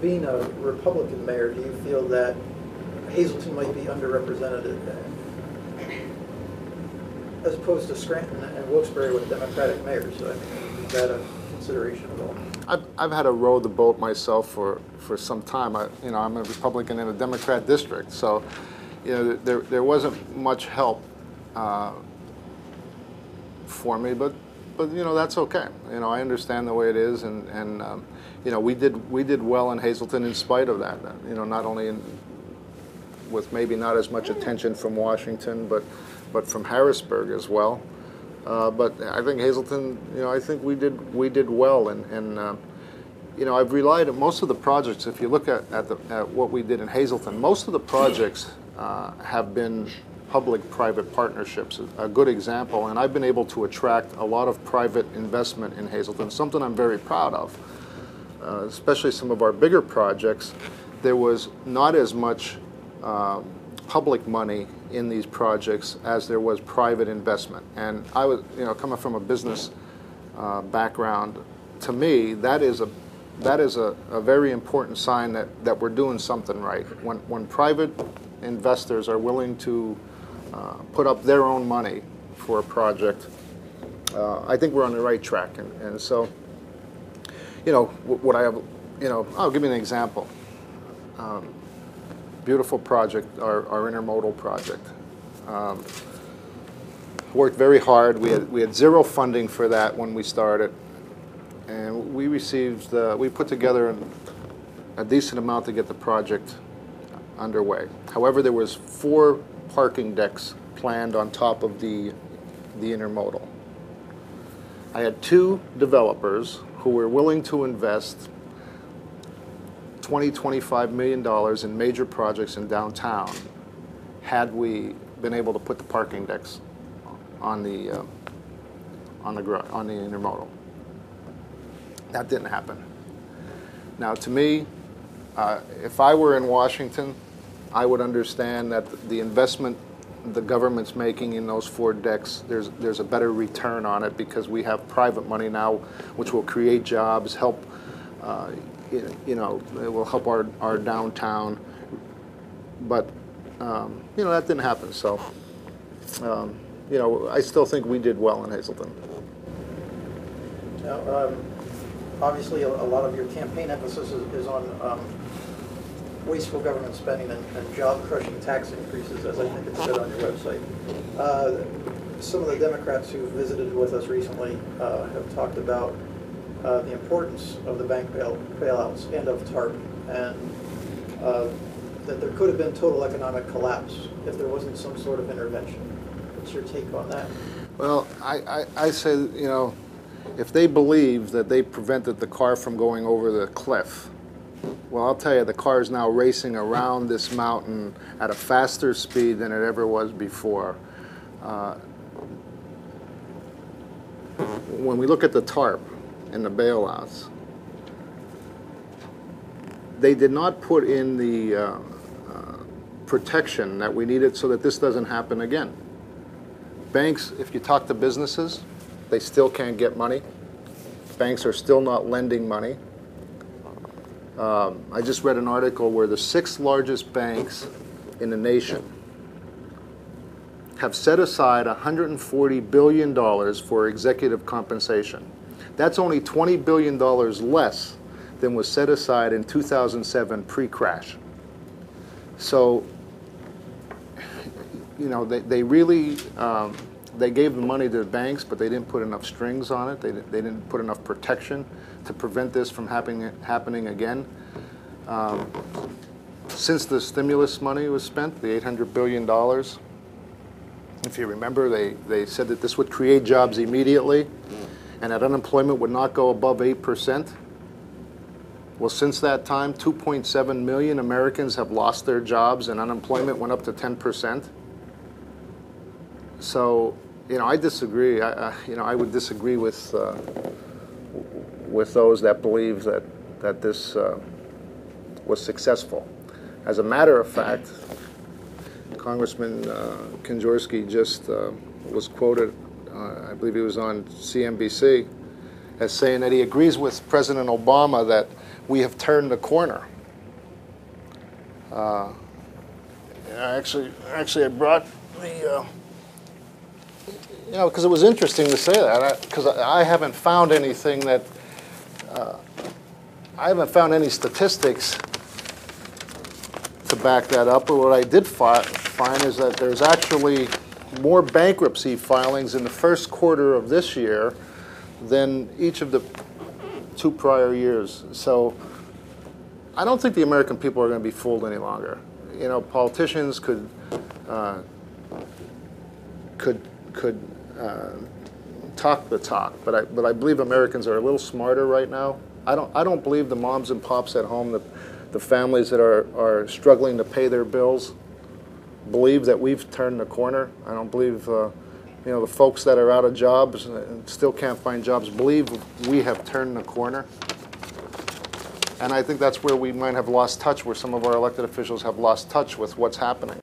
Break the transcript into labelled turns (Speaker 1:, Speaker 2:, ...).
Speaker 1: being a Republican mayor, do you feel that Hazleton might be underrepresented as opposed to Scranton and Wilkes-Barre with Democratic mayors? I mean, is that a consideration at all?
Speaker 2: I've had to row the boat myself for some time. I'm a Republican in a Democrat district, so there wasn't much help for me, but that's okay. I understand the way it is, and we did well in Hazleton in spite of that. Not only with maybe not as much attention from Washington, but from Harrisburg as well. But I think Hazleton, I think we did well, and I've relied on most of the projects. If you look at what we did in Hazleton, most of the projects have been public-private partnerships. A good example, and I've been able to attract a lot of private investment in Hazleton, something I'm very proud of. Especially some of our bigger projects, there was not as much public money in these projects as there was private investment. And I was, coming from a business background, to me, that is a very important sign that we're doing something right. When private investors are willing to put up their own money for a project, I think we're on the right track. And so, what I have, I'll give you an example. Beautiful project, our intermodal project. Worked very hard. We had zero funding for that when we started, and we received. We put together a decent amount to get the project underway. However, there was 4 parking decks planned on top of the intermodal. I had 2 developers who were willing to invest $20–25 million in major projects in downtown had we been able to put the parking decks on the intermodal. That didn't happen. Now, to me, if I were in Washington, I would understand that the investment the government's making in those 4 decks, there's a better return on it because we have private money now, which will create jobs, help. It will help our downtown, but that didn't happen. So, I still think we did well in Hazleton.
Speaker 1: Now, obviously, a lot of your campaign emphasis is on wasteful government spending and job-crushing tax increases, as I think it said on your website. Some of the Democrats who visited with us recently have talked about the importance of the bank bailouts and of TARP, and that there could have been total economic collapse if there wasn't some sort of intervention. What's your take on that?
Speaker 2: Well, I say, if they believe that they prevented the car from going over the cliff, well, I'll tell you, the car is now racing around this mountain at a faster speed than it ever was before. When we look at the TARP, and the bailouts, they did not put in the protection that we needed so that this doesn't happen again. Banks, if you talk to businesses, they still can't get money. Banks are still not lending money. I just read an article where the 6 largest banks in the nation have set aside $140 billion for executive compensation. That's only $20 billion less than was set aside in 2007 pre-crash. So, they really, they gave the money to the banks, but they didn't put enough strings on it. They didn't put enough protection to prevent this from happening again. Since the stimulus money was spent, the $800 billion, if you remember, they said that this would create jobs immediately, and that unemployment would not go above 8%. Well, since that time, 2.7 million Americans have lost their jobs, and unemployment went up to 10%. So, I disagree. I would disagree with those that believe that this was successful. As a matter of fact, Congressman Kanjorski just was quoted, I believe he was on CNBC, as saying that he agrees with President Obama that we have turned the corner. Actually, I brought the, you know, because it was interesting to say that, because I haven't found anything that, I haven't found any statistics to back that up, but what I did find is that there's actually more bankruptcy filings in the first quarter of this year than each of the 2 prior years. So I don't think the American people are going to be fooled any longer. You know, politicians could talk the talk, but I believe Americans are a little smarter right now. I don't believe the moms and pops at home, the families that are struggling to pay their bills, believe that we've turned the corner. I don't believe you know, the folks that are out of jobs and still can't find jobs believe we have turned the corner. And I think that's where we might have lost touch, where some of our elected officials have lost touch with what's happening.